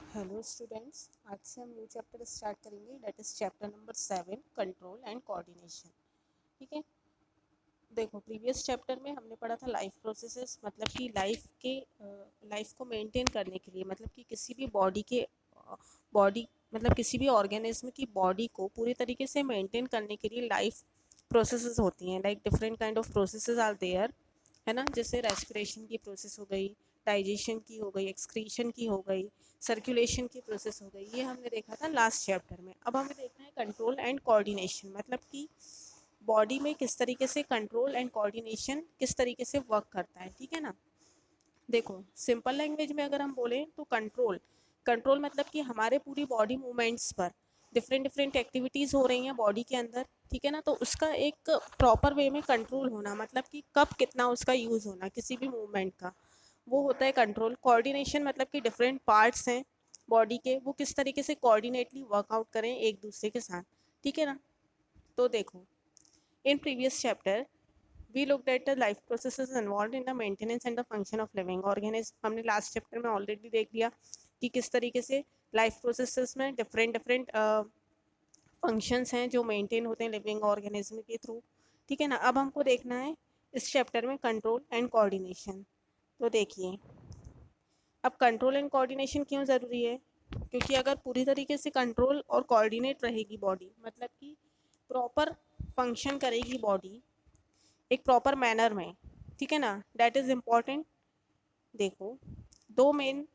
Hello students, आज से हम न्यू चैप्टर स्टार्ट करेंगे। That is chapter number 7, control and coordination. ठीक है। देखो, प्रीवियस चैप्टर में हमने पढ़ा था लाइफ प्रोसेसेस, मतलब कि लाइफ को मेंटेन करने के लिए, मतलब कि किसी भी बॉडी मतलब किसी भी ऑर्गेनिज्म की बॉडी को पूरी तरीके से मेंटेन करने के लिए लाइफ प्रोसेसेस होती हैं। Like different kind of processes are there, है ना। जैसे रेस्पिरेशन की प्रोसेस हो गई, डाइजेशन की हो गई, एक्सक्रीशन की हो गई, सर्कुलेशन की प्रोसेस हो गई। ये हमने देखा था लास्ट चैप्टर में। अब हमें देखना है कंट्रोल एंड कोऑर्डिनेशन, मतलब कि बॉडी में किस तरीके से कंट्रोल एंड कोऑर्डिनेशन किस तरीके से वर्क करता है। ठीक है ना। देखो, सिंपल लैंग्वेज में अगर हम बोलें तो कंट्रोल कंट्रोल मतलब कि हमारे पूरी बॉडी मूवमेंट्स पर डिफरेंट डिफरेंट एक्टिविटीज़ हो रही हैं बॉडी के अंदर। ठीक है ना। तो उसका एक प्रॉपर वे में कंट्रोल होना, मतलब कि कब कितना उसका यूज़ होना किसी भी मूवमेंट का, वो होता है कंट्रोल। कोऑर्डिनेशन मतलब कि डिफरेंट पार्ट्स हैं बॉडी के, वो किस तरीके से कोऑर्डिनेटली वर्कआउट करें एक दूसरे के साथ। ठीक है ना। तो देखो, in previous chapter we looked at the life processes involved in the maintenance and the function of living organism। हमने लास्ट चैप्टर में ऑलरेडी देख लिया कि किस तरीके से लाइफ प्रोसेसेस में डिफरेंट डिफरेंट फंक्शंस हैं जो मेंटेन होते हैं लिविंग ऑर्गेनिज्म के थ्रू। ठीक है ना। अब हमको देखना है इस चैप्टर में कंट्रोल एंड कोऑर्डिनेशन। तो देखिए, अब कंट्रोल एंड कोऑर्डिनेशन क्यों ज़रूरी है? क्योंकि अगर पूरी तरीके से कंट्रोल और कोऑर्डिनेट रहेगी बॉडी, मतलब कि प्रॉपर फंक्शन करेगी बॉडी एक प्रॉपर मैनर में, ठीक है ना, दैट इज इम्पॉर्टेंट। देखो, दो मेन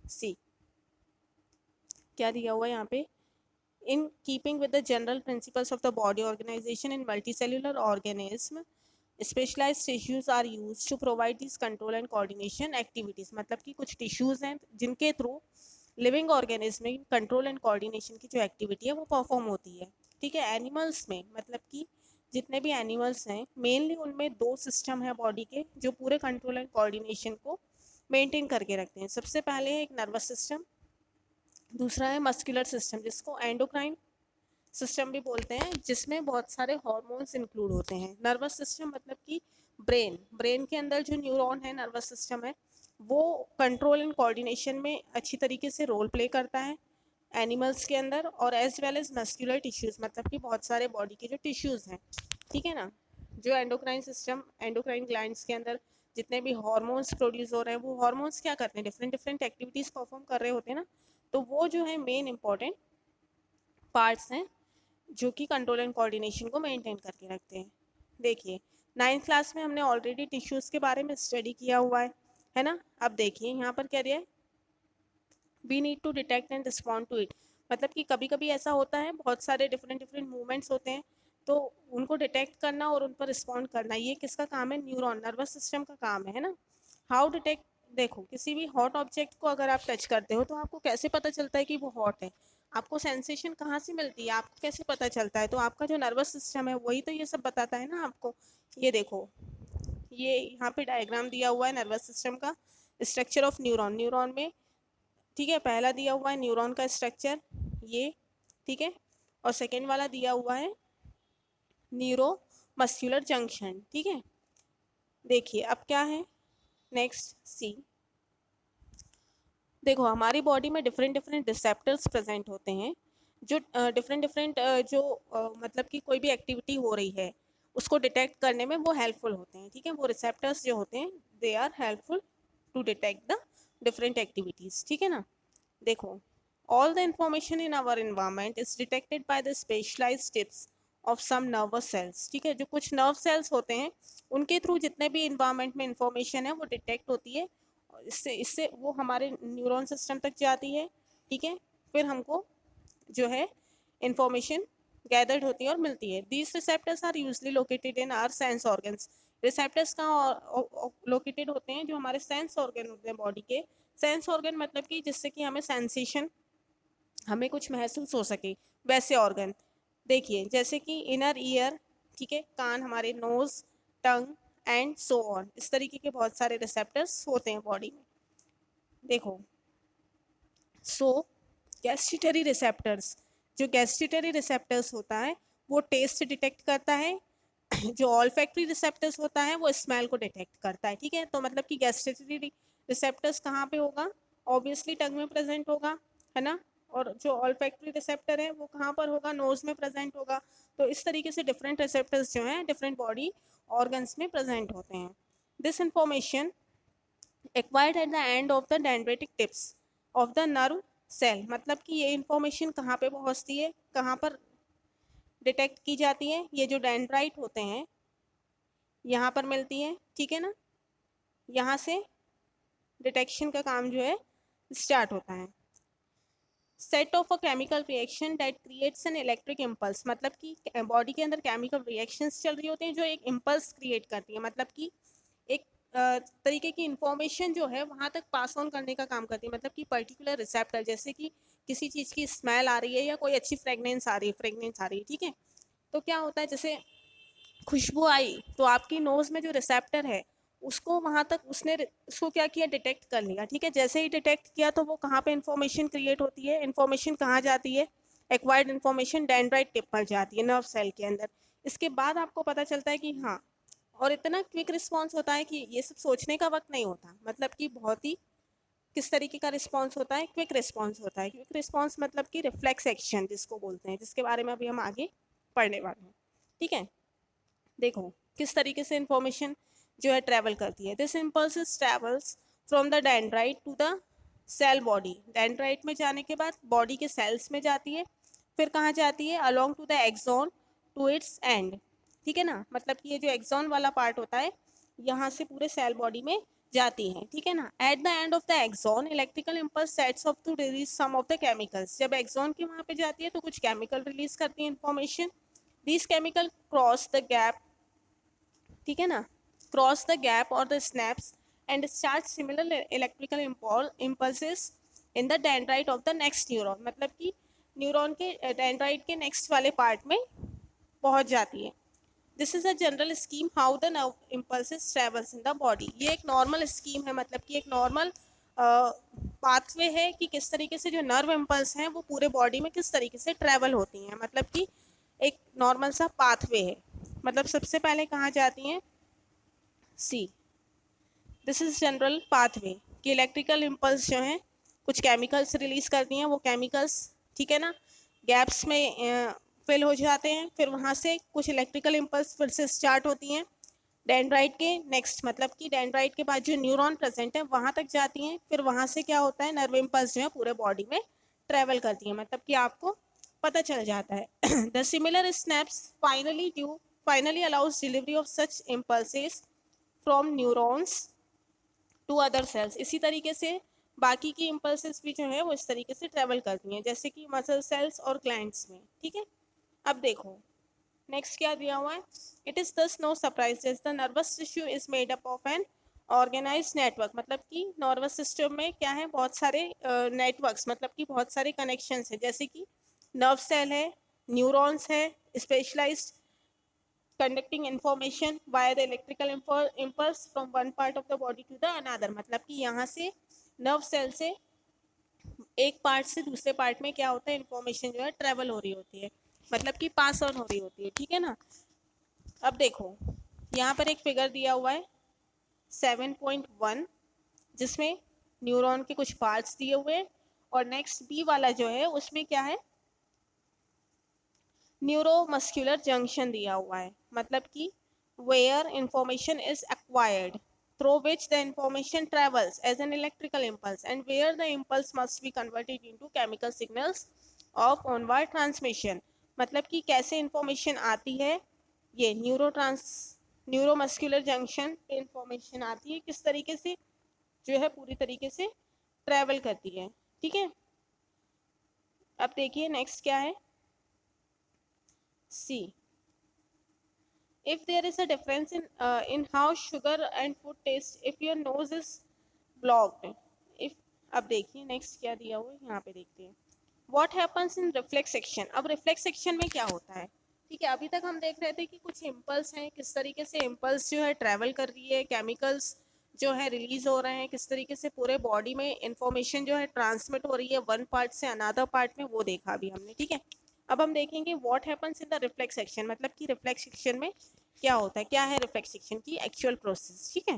सी क्या दिया हुआ है यहाँ पे, in keeping with the general principles of the body organisation in multicellular organism specialised tissues are use to provide this control and coordination activities. मतलब कि कुछ टिश्यूज हैं जिनके थ्रू लिविंग ऑर्गेनिज्म में कंट्रोल एंड कोऑर्डिनेशन की जो activity है वो परफॉर्म होती है। ठीक है। एनिमल्स में, मतलब कि जितने भी एनिमल्स हैं मेनली उनमें दो सिस्टम है बॉडी के जो पूरे कंट्रोल एंड कोऑर्डिनेशन को मेंटेन करके रखते हैं। सबसे पहले है एक नर्वस सिस्टम, दूसरा है मस्कुलर सिस्टम जिसको एंडोक्राइन सिस्टम भी बोलते हैं, जिसमें बहुत सारे हॉर्मोन्स इंक्लूड होते हैं। नर्वस सिस्टम मतलब कि ब्रेन के अंदर जो न्यूरॉन है, नर्वस सिस्टम है, वो कंट्रोल एंड कोऑर्डिनेशन में अच्छी तरीके से रोल प्ले करता है एनिमल्स के अंदर, और as well as muscular tissues, मतलब कि बहुत सारे बॉडी के जो टिश्यूज हैं। ठीक है ना। जो एंडोक्राइन सिस्टम, एंडोक्राइन ग्लैंड्स के अंदर जितने भी हार्मोन्स प्रोड्यूस हो रहे हैं, वो हार्मोन्स क्या करते हैं, डिफरेंट डिफरेंट एक्टिविटीज परफॉर्म कर रहे होते हैं ना। तो वो जो है मेन इंपॉर्टेंट पार्ट्स हैं जो कि कंट्रोल एंड कोऑर्डिनेशन को मेंटेन करके रखते हैं। देखिए, 9th क्लास में हमने ऑलरेडी टिश्यूज के बारे में स्टडी किया हुआ है ना। अब देखिए यहाँ पर क्या दिया है, we need to detect and respond to it. मतलब कि कभी कभी ऐसा होता है, बहुत सारे डिफरेंट डिफरेंट मूवमेंट्स होते हैं, तो उनको डिटेक्ट करना और उन पर रिस्पॉन्ड करना, ये किसका काम है? न्यूरॉन, नर्वस सिस्टम का काम है ना। How detect? देखो, किसी भी हॉट ऑब्जेक्ट को अगर आप टच करते हो तो आपको कैसे पता चलता है कि वो हॉट है? आपको सेंसेशन कहाँ से मिलती है, आपको कैसे पता चलता है? तो आपका जो नर्वस सिस्टम है वही तो ये सब बताता है ना आपको। ये देखो, ये यहाँ पे डायग्राम दिया हुआ है नर्वस सिस्टम का, स्ट्रक्चर ऑफ न्यूरॉन। न्यूरॉन में, ठीक है, पहला दिया हुआ है न्यूरॉन का स्ट्रक्चर ये, ठीक है, और सेकेंड वाला दिया हुआ है न्यूरो मस्कुलर जंक्शन। ठीक है। देखिए अब क्या है, नेक्स्ट सी। देखो, हमारी बॉडी में डिफरेंट डिफरेंट रिसेप्टर्स प्रेजेंट होते हैं जो डिफरेंट डिफरेंट मतलब कि कोई भी एक्टिविटी हो रही है उसको डिटेक्ट करने में वो हेल्पफुल होते हैं। ठीक है। वो रिसेप्टर्स जो होते हैं they are helpful to detect the different activities. ठीक है ना। देखो, all the information in our environment is detected by the specialized tips of some nervous cells। ठीक है। जो कुछ नर्व सेल्स होते हैं उनके थ्रू जितने भी इन्वायरमेंट में इंफॉर्मेशन है वो डिटेक्ट होती है, और इससे इससे वो हमारे न्यूरॉन सिस्टम तक जाती है। ठीक है। फिर हमको जो है इंफॉर्मेशन गैदर्ड होती है और मिलती है। These receptors are usually located in our sense organs. Receptors कहाँ लोकेटेड होते हैं? जो हमारे सेंस ऑर्गन होते हैं बॉडी के। सेंस ऑर्गन मतलब कि जिससे कि हमें सेंसेशन, हमें कुछ महसूस हो सके, वैसे ऑर्गन। देखिए, जैसे कि इनर ईयर, ठीक है, कान, हमारे nose, tongue and so on, इस तरीके के बहुत सारे रिसेप्टर्स होते हैं बॉडी में। देखो, सो गैस्ट्रिटरी रिसेप्टर्स, जो गैस्ट्रिटरी रिसेप्टर्स होता है वो टेस्ट डिटेक्ट करता है। जो ऑल्फैक्टरी रिसेप्टर्स होता है वो स्मेल को डिटेक्ट करता है। ठीक है। तो मतलब कि गैस्ट्रिटरी रिसेप्टर्स कहाँ पे होगा? ऑब्वियसली टंग में प्रेजेंट होगा, है ना, और जो ऑल्फैक्टरी रिसेप्टर है वो कहाँ पर होगा, नोज में प्रेजेंट होगा। तो इस तरीके से डिफरेंट रिसेप्टर्स जो हैं डिफरेंट बॉडी ऑर्गन्स में प्रेजेंट होते हैं। This information acquired at the end of the dendritic tips of the nerve cell, मतलब कि ये इंफॉर्मेशन कहाँ पे पहुँचती है, कहाँ पर डिटेक्ट की जाती है, ये जो डेंड्राइट होते हैं यहाँ पर मिलती है, ठीक है ना, यहाँ से डिटेक्शन का काम जो है स्टार्ट होता है। Set of a chemical reaction that creates an electric impulse, मतलब कि बॉडी के अंदर केमिकल रिएक्शंस चल रही होती हैं जो एक इम्पल्स क्रिएट करती है, मतलब कि एक तरीके की इंफॉर्मेशन जो है वहाँ तक पास ऑन करने का काम करती है, मतलब कि पर्टिकुलर रिसेप्टर, जैसे कि किसी चीज़ की स्मेल आ रही है या कोई अच्छी फ्रेगनेंस आ रही है, ठीक है। तो क्या होता है, जैसे खुशबू आई तो आपकी नोज़ में जो रिसेप्टर है उसको वहाँ तक उसने उसको क्या किया, डिटेक्ट कर लिया, ठीक है। जैसे ही डिटेक्ट किया तो वो कहाँ पे इंफॉर्मेशन क्रिएट होती है, इंफॉर्मेशन कहाँ जाती है, एक्वायर्ड इंफॉर्मेशन डेंड्राइट टिप पर जाती है, नर्व सेल के अंदर। इसके बाद आपको पता चलता है कि हाँ, और इतना क्विक रिस्पॉन्स होता है कि ये सब सोचने का वक्त नहीं होता, मतलब कि बहुत ही किस तरीके का रिस्पॉन्स होता है, क्विक रिस्पॉन्स होता है। क्विक रिस्पॉन्स मतलब कि रिफ्लेक्स एक्शन जिसको बोलते हैं, जिसके बारे में अभी हम आगे पढ़ने वाले हैं, ठीक है। देखो किस तरीके से इंफॉर्मेशन जो है ट्रैवल करती है। This impulse travels from the dendrite to the cell body, dendrite में जाने के बाद बॉडी के सेल्स में जाती है, फिर कहाँ जाती है, along to the axon to its end, ठीक है ना, मतलब कि ये जो एक्सॉन वाला पार्ट होता है यहाँ से पूरे सेल बॉडी में जाती हैं, ठीक है ना। At the end of the axon electrical impulse sets off to release some of the chemicals, जब एक्सॉन के वहाँ पे जाती है तो कुछ केमिकल रिलीज करती है information. These chemical cross the gap, ठीक है ना, क्रॉस द गैप और the snaps and start similar electrical impulses in the dendrite of the next neuron, मतलब कि न्यूरॉन के डेंड्राइट के नेक्स्ट वाले पार्ट में पहुंच जाती है। This is a general scheme how the nerve impulses travels in the body, ये एक नॉर्मल स्कीम है, मतलब कि एक नॉर्मल पाथवे है कि किस तरीके से जो नर्व इम्पल्स हैं वो पूरे बॉडी में किस तरीके से ट्रैवल होती हैं, मतलब कि एक नॉर्मल सा पाथवे है। मतलब सबसे पहले कहाँ जाती हैं, सी, दिस इज जनरल पाथवे कि इलेक्ट्रिकल इम्पल्स जो हैं कुछ केमिकल्स रिलीज करती हैं, वो केमिकल्स, ठीक है ना, गैप्स में फिल हो जाते हैं, फिर वहाँ से कुछ इलेक्ट्रिकल इम्पल्स फिर से स्टार्ट होती हैं डेंड्राइट के नेक्स्ट, मतलब कि डेंड्राइट के बाद जो न्यूरॉन प्रेजेंट है वहाँ तक जाती हैं, फिर वहाँ से क्या होता है, नर्व इम्पल्स जो है पूरे बॉडी में ट्रेवल करती हैं, मतलब कि आपको पता चल जाता है। The similar snaps finally allows delivery of such impulses from neurons to other cells, इसी तरीके से बाकी की इम्पल्सेस भी जो है वो इस तरीके से ट्रेवल करती हैं, जैसे कि मसल सेल्स और ग्लैंड्स में, ठीक है। अब देखो नेक्स्ट क्या दिया हुआ है, it is thus no surprise the nervous tissue is made up of an organise network, मतलब कि नर्वस सिस्टम में क्या है, बहुत सारे नेटवर्क्स, मतलब कि बहुत सारे कनेक्शंस है, जैसे कि नर्व सेल है, न्यूरॉन्स है, specialised conducting information via the electrical impulse from one part of the body to the another, मतलब कि यहाँ से नर्व सेल से एक पार्ट से दूसरे पार्ट में क्या होता है, इंफॉर्मेशन जो है ट्रेवल हो रही होती है, मतलब कि पास ऑन हो रही होती है, ठीक है ना। अब देखो यहाँ पर एक फिगर दिया हुआ है 7.1 जिसमें न्यूरॉन के कुछ पार्ट्स दिए हुए हैं, और नेक्स्ट बी वाला जो है उसमें क्या है, न्यूरोमस्कुलर जंक्शन दिया हुआ है, मतलब कि where information is acquired through which the information travels as an electrical impulse and where the impulse must be converted into chemical signals of onward transmission, मतलब कि कैसे इंफॉर्मेशन आती है, ये न्यूरोमस्कुलर जंक्शन पे इंफॉर्मेशन आती है, किस तरीके से जो है पूरी तरीके से ट्रैवल करती है, ठीक है। अब देखिए नेक्स्ट क्या है, सी, if there is a difference in how sugar and food taste if your nose is blocked, if, अब देखिए नेक्स्ट क्या दिया हुआ है यहाँ पे देखते हैं, what happens in reflex section, अब रिफ्लेक्स सेक्शन में क्या होता है, ठीक है। अभी तक हम देख रहे थे कि कुछ इम्पल्स हैं, किस तरीके से इम्पल्स जो है ट्रैवल कर रही है, केमिकल्स जो है रिलीज हो रहे हैं, किस तरीके से पूरे बॉडी में इंफॉर्मेशन जो है ट्रांसमिट हो रही है वन पार्ट से अनदर पार्ट में, वो देखा अभी हमने, ठीक है। अब हम देखेंगे what happens in the reflex section, मतलब कि रिफ्लेक्स सेक्शन में क्या होता है, क्या है रिफ्लेक्स सेक्शन की एक्चुअल प्रोसेस, ठीक है।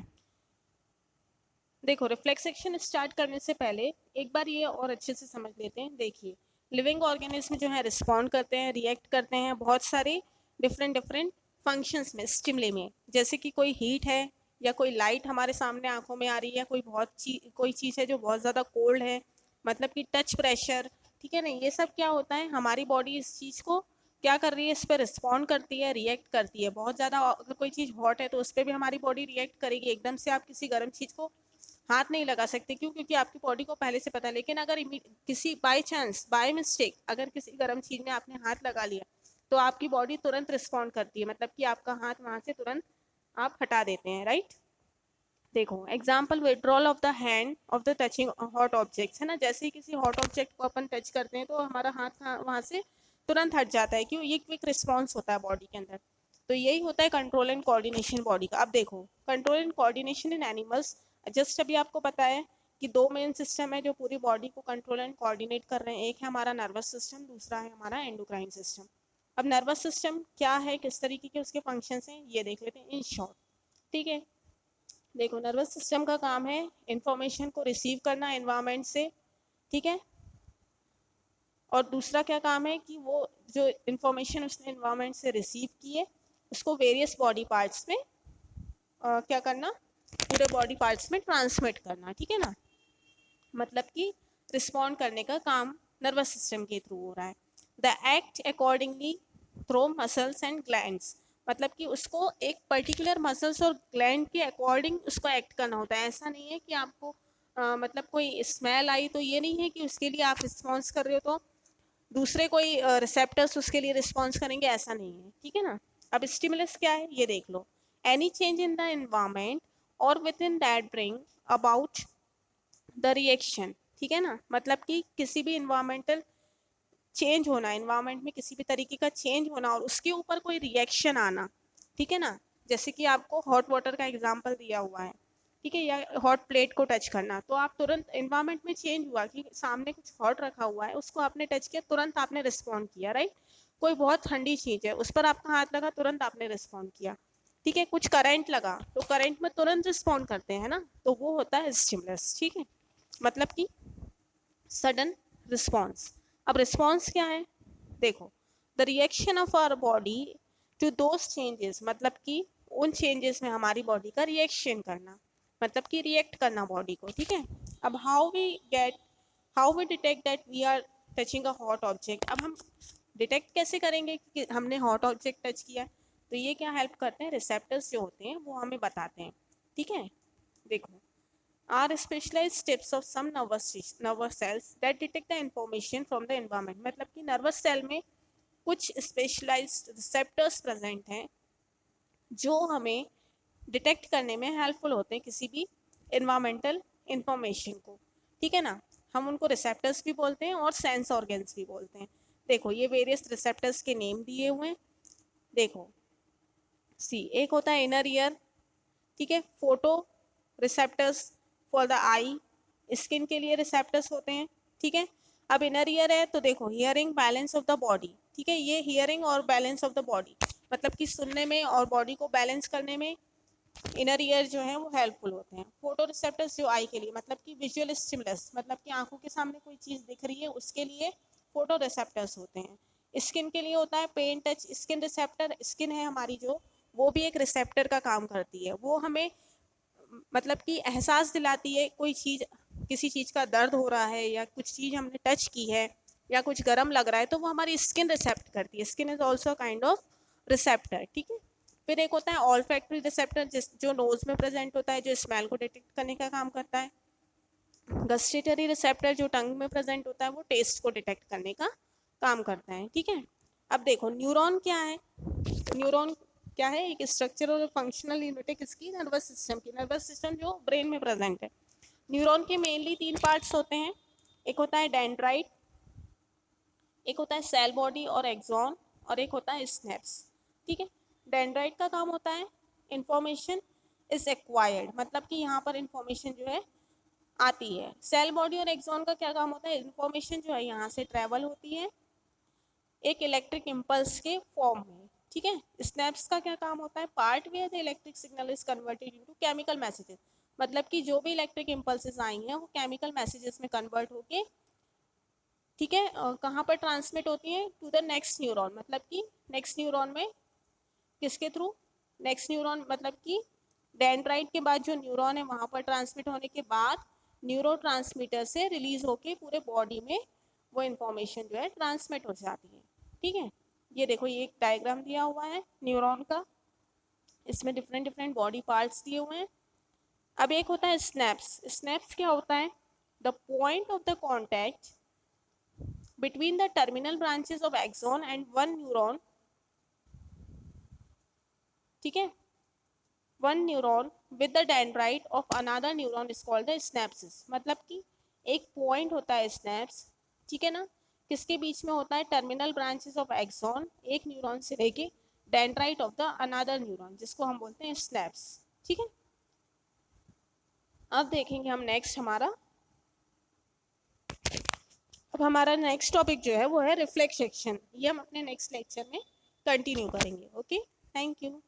देखो रिफ्लेक्स एक्शन स्टार्ट करने से पहले एक बार ये और अच्छे से समझ लेते हैं। देखिए लिविंग ऑर्गेनिज्म जो है रिस्पॉन्ड करते हैं, रिएक्ट करते हैं बहुत सारे डिफरेंट डिफरेंट फंक्शंस में, स्टिमुले में। जैसे कि कोई हीट है या कोई लाइट हमारे सामने आंखों में आ रही है, कोई चीज़ है जो बहुत ज़्यादा कोल्ड है, मतलब कि टच प्रेशर, ठीक है ना। ये सब क्या होता है, हमारी बॉडी इस चीज़ को क्या कर रही है, इस पर रिस्पॉन्ड करती है, रिएक्ट करती है। बहुत ज़्यादा अगर कोई चीज़ हॉट है तो उस पर भी हमारी बॉडी रिएक्ट करेगी। एकदम से आप किसी गर्म चीज़ को हाथ नहीं लगा सकते, क्यों? क्योंकि आपकी बॉडी को पहले से पता है। लेकिन अगर किसी बाय चांस, बाय मिस्टेक अगर किसी गर्म चीज़ में आपने हाथ लगा लिया तो आपकी बॉडी तुरंत रिस्पॉन्ड करती है, मतलब कि आपका हाथ वहाँ से तुरंत आप हटा देते हैं, राइट। देखो example, withdrawal of the hand of the touching hot objects, है ना। जैसे ही किसी हॉट ऑब्जेक्ट को अपन टच करते हैं तो हमारा हाथ वहाँ से तुरंत हट जाता है, क्यों? ये क्विक रिस्पॉन्स होता है बॉडी के अंदर। तो यही होता है कंट्रोल एंड कोऑर्डिनेशन बॉडी का। अब देखो control and coordination in animals, just अभी आपको पता है कि दो मेन सिस्टम है जो पूरी बॉडी को कंट्रोल एंड कोऑर्डिनेट कर रहे हैं। एक है हमारा नर्वस सिस्टम, दूसरा है हमारा एंडोक्राइन सिस्टम। अब नर्वस सिस्टम क्या है, किस तरीके के उसके फंक्शंस हैं, ये देख लेते हैं इन शॉर्ट, ठीक है। देखो नर्वस सिस्टम का काम है इंफॉर्मेशन को रिसीव करना एनवायरनमेंट से, ठीक है। और दूसरा क्या काम है कि वो जो इंफॉर्मेशन उसने एनवायरनमेंट से रिसीव की है उसको वेरियस बॉडी पार्ट्स में क्या करना, पूरे बॉडी पार्ट्स में ट्रांसमिट करना, ठीक है ना। मतलब कि रिस्पॉन्ड करने का काम नर्वस सिस्टम के थ्रू हो रहा है। The act accordingly through muscles and glands, मतलब कि उसको एक पर्टिकुलर मसल्स और ग्लैंड के अकॉर्डिंग उसको एक्ट करना होता है। ऐसा नहीं है कि आपको मतलब कोई स्मेल आई तो ये नहीं है कि उसके लिए आप रिस्पॉन्स कर रहे हो तो दूसरे कोई रिसेप्टर्स उसके लिए रिस्पॉन्स करेंगे, ऐसा नहीं है, ठीक है ना। अब स्टिमुलस क्या है ये देख लो, any change in the environment और within that bring about the reaction, ठीक है ना। मतलब कि किसी भी इन्वायरमेंटल चेंज होना, इन्वायरमेंट में किसी भी तरीके का चेंज होना और उसके ऊपर कोई रिएक्शन आना, ठीक है ना। जैसे कि आपको हॉट वाटर का एग्जांपल दिया हुआ है, ठीक है, या हॉट प्लेट को टच करना, तो आप तुरंत इन्वायरमेंट में चेंज हुआ कि सामने कुछ हॉट रखा हुआ है, उसको आपने टच किया, तुरंत आपने रिस्पॉन्ड किया, राइट। कोई बहुत ठंडी चीज़ है उस पर आपका हाथ लगा, तुरंत आपने रिस्पॉन्ड किया, ठीक है। कुछ करंट लगा तो करंट में तुरंत रिस्पॉन्ड करते हैं ना, तो वो होता है स्टिमुलस, ठीक है। मतलब कि सडन रिस्पॉन्स। अब रिस्पॉन्स क्या है, देखो the reaction of our body to those changes, मतलब कि उन चेंजेस में हमारी बॉडी का रिएक्शन करना, मतलब कि रिएक्ट करना बॉडी को, ठीक है। अब how we detect that we are touching a hot object. अब हम डिटेक्ट कैसे करेंगे कि हमने हॉट ऑब्जेक्ट टच किया, तो ये क्या हेल्प करते हैं, रिसेप्टर्स जो होते हैं वो हमें बताते हैं, ठीक है। देखो are specialized tips of some nervous cells that detect the information from the environment, मतलब कि नर्वस सेल में कुछ स्पेशलाइज्ड रिसेप्टर्स प्रेजेंट हैं जो हमें डिटेक्ट करने में हेल्पफुल होते हैं किसी भी इन्वायरमेंटल इंफॉर्मेशन को, ठीक है ना। हम उनको रिसेप्टर्स भी बोलते हैं और सेंस ऑर्गन्स भी बोलते हैं। देखो ये वेरियस रिसेप्टर्स के नेम दिए हुए हैं। देखो सी, एक होता है इनर ईयर, ठीक है, photo receptors for the I, skin के लिए रिसेप्टर्स होते हैं, ठीक है। अब इनर ईयर है तो देखो hearing balance of the body, ठीक है, ये हियरिंग और बैलेंस ऑफ द बॉडी, मतलब कि सुनने में और बॉडी को बैलेंस करने में इनर ईयर जो है वो हेल्पफुल होते हैं। फोटो रिसेप्टर्स जो आई के लिए, मतलब कि विजुअल स्टिमुलस, मतलब कि आंखों के सामने कोई चीज़ दिख रही है उसके लिए फोटो रिसेप्टर्स होते हैं। स्किन के लिए होता है pain touch skin receptor, skin है हमारी जो, वो भी एक रिसेप्टर का काम करती है। वो हमें मतलब कि एहसास दिलाती है कोई चीज़, किसी चीज़ का दर्द हो रहा है या कुछ चीज़ हमने टच की है या कुछ गर्म लग रहा है तो वो हमारी स्किन रिसेप्ट करती है। Skin is also kind of receptor, ठीक है। फिर एक होता है ऑल्फैक्टरी रिसेप्टर, जिस जो नोज में प्रेजेंट होता है, जो स्मेल को डिटेक्ट करने का काम करता है। गस्टेटरी रिसेप्टर जो टंग में प्रेजेंट होता है, वो टेस्ट को डिटेक्ट करने का काम करता है, ठीक है। अब देखो न्यूरॉन क्या है, न्यूरॉन क्या है, एक स्ट्रक्चरल और फंक्शनल यूनिट है किसकी, नर्वस सिस्टम की। नर्वस सिस्टम जो ब्रेन में प्रेजेंट है। न्यूरॉन के मेनली तीन पार्ट्स होते हैं, एक होता है डेंड्राइट, एक होता है सेल बॉडी और एक्सॉन, और एक होता है स्नेप्स, ठीक है। डेंड्राइट का काम होता है इंफॉर्मेशन इज एक्वायर्ड, मतलब कि यहाँ पर इंफॉर्मेशन जो है आती है। सेल बॉडी और एक्सॉन का क्या काम होता है, इंफॉर्मेशन जो है यहाँ से ट्रेवल होती है एक इलेक्ट्रिक इम्पल्स के फॉर्म में, ठीक है। स्नैप्स का क्या काम होता है, part where the electric signal is converted into chemical messages, मतलब कि जो भी इलेक्ट्रिक इम्पल्सेस आई हैं वो केमिकल मैसेजेस में कन्वर्ट होके, ठीक है, कहाँ पर ट्रांसमिट होती हैं, टू द नेक्स्ट न्यूरॉन, मतलब कि नेक्स्ट न्यूरॉन में किसके थ्रू, नेक्स्ट न्यूरॉन मतलब कि डेंड्राइट के बाद जो न्यूरॉन है वहाँ पर ट्रांसमिट होने के बाद न्यूरोट्रांसमीटर से रिलीज होके पूरे बॉडी में वो इंफॉर्मेशन जो है ट्रांसमिट हो जाती है। ठीक है, ये देखो ये एक डायग्राम दिया हुआ है न्यूरॉन का, इसमें डिफरेंट डिफरेंट बॉडी पार्ट्स दिए हुए हैं। अब एक होता है स्नैप्स। स्नैप्स क्या होता है, the point of the contact between the terminal branches of axon and one neuron, ठीक है, one neuron with the dendrite of another neuron is called the synapses। मतलब कि एक पॉइंट होता है स्नैप्स, ठीक है ना, किसके बीच में होता है, टर्मिनल ब्रांचेस ऑफ एक्सॉन, एक न्यूरॉन से लेके dendrite of the another neuron, जिसको हम बोलते हैं स्नैप्स। ठीक है, अब देखेंगे हम नेक्स्ट हमारा, अब हमारा नेक्स्ट टॉपिक जो है वो है रिफ्लेक्स एक्शन। ये हम अपने नेक्स्ट लेक्चर में कंटिन्यू करेंगे। Okay, thank you.